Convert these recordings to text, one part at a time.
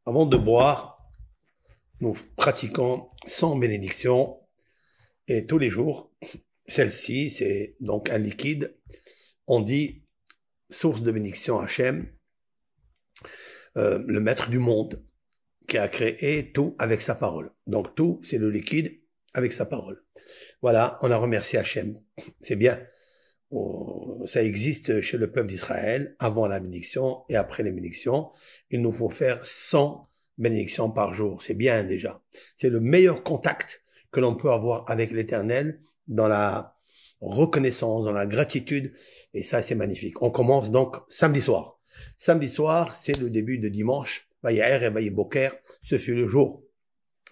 Avant de boire, nous pratiquons 100 bénédictions et tous les jours, celle-ci, c'est donc un liquide. On dit source de bénédiction Hachem, le maître du monde, qui a créé tout avec sa parole. Donc tout, c'est le liquide avec sa parole. Voilà, on a remercié Hachem. C'est bien. Ça existe chez le peuple d'Israël, avant la bénédiction et après les bénédictions. Il nous faut faire 100 bénédictions par jour. C'est bien déjà. C'est le meilleur contact que l'on peut avoir avec l'Éternel dans la reconnaissance, dans la gratitude. Et ça, c'est magnifique. On commence donc samedi soir. Samedi soir, c'est le début de dimanche. Vayaher et Vayiboker, ce fut le jour,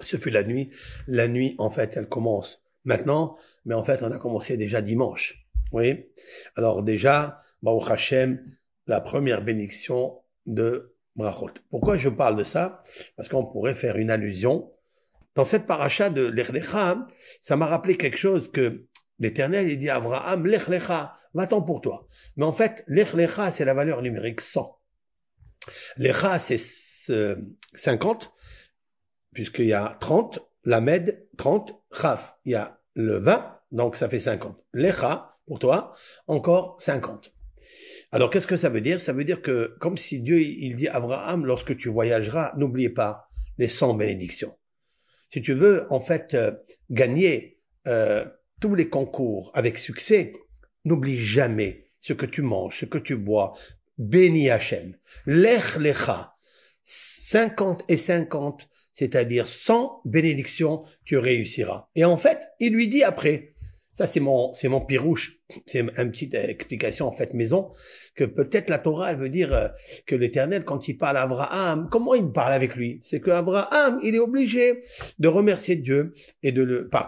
ce fut la nuit. La nuit, en fait, elle commence maintenant, mais en fait, on a commencé déjà dimanche. Oui. Alors déjà, Baruch Hashem, la première bénédiction de Brachot. Pourquoi je parle de ça? Parce qu'on pourrait faire une allusion. Dans cette paracha de Lech Lecha, ça m'a rappelé quelque chose que l'Éternel, il dit à Abraham, Lech Lecha, va-t'en pour toi. Mais en fait, Lech Lecha, c'est la valeur numérique 100. Lecha, c'est 50, puisqu'il y a 30, Lamed, 30, Chaf, il y a le 20, donc ça fait 50. Lecha, pour toi, encore 50. Alors, qu'est-ce que ça veut dire? Ça veut dire que, comme si Dieu, il dit à Abraham, lorsque tu voyageras, n'oubliez pas les 100 bénédictions. Si tu veux, en fait, gagner tous les concours avec succès, n'oublie jamais ce que tu manges, ce que tu bois. Bénis Hachem. Lech lecha. 50 et 50, c'est-à-dire 100 bénédictions, tu réussiras. Et en fait, il lui dit après, ça c'est mon pirouche, c'est une petite explication en fait maison, que peut-être la Torah elle veut dire que l'Éternel quand il parle à Abraham, comment il parle avec lui? C'est que Abraham, il est obligé de remercier Dieu et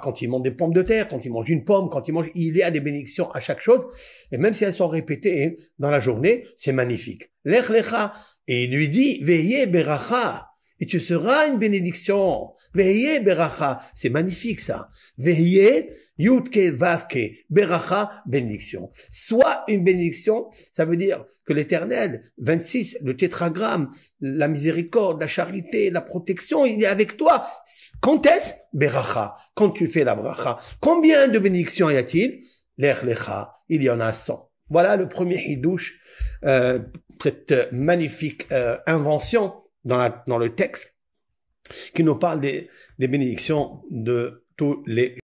quand il mange des pommes de terre, quand il mange une pomme, quand il y a des bénédictions à chaque chose, et même si elles sont répétées dans la journée, c'est magnifique. Lech lecha, et il lui dit, veillez beracha. Et tu seras une bénédiction. Veillez, beracha. C'est magnifique, ça. Veillez, yudke, vavke, beracha, bénédiction. Soit une bénédiction, ça veut dire que l'Éternel, 26, le tétragramme, la miséricorde, la charité, la protection, il est avec toi. Quand est-ce? Beracha. Quand tu fais la bracha. Combien de bénédictions y a-t-il? Lech lecha. Il y en a 100. Voilà le premier hidouche, cette magnifique invention dans le texte qui nous parle des bénédictions de tous les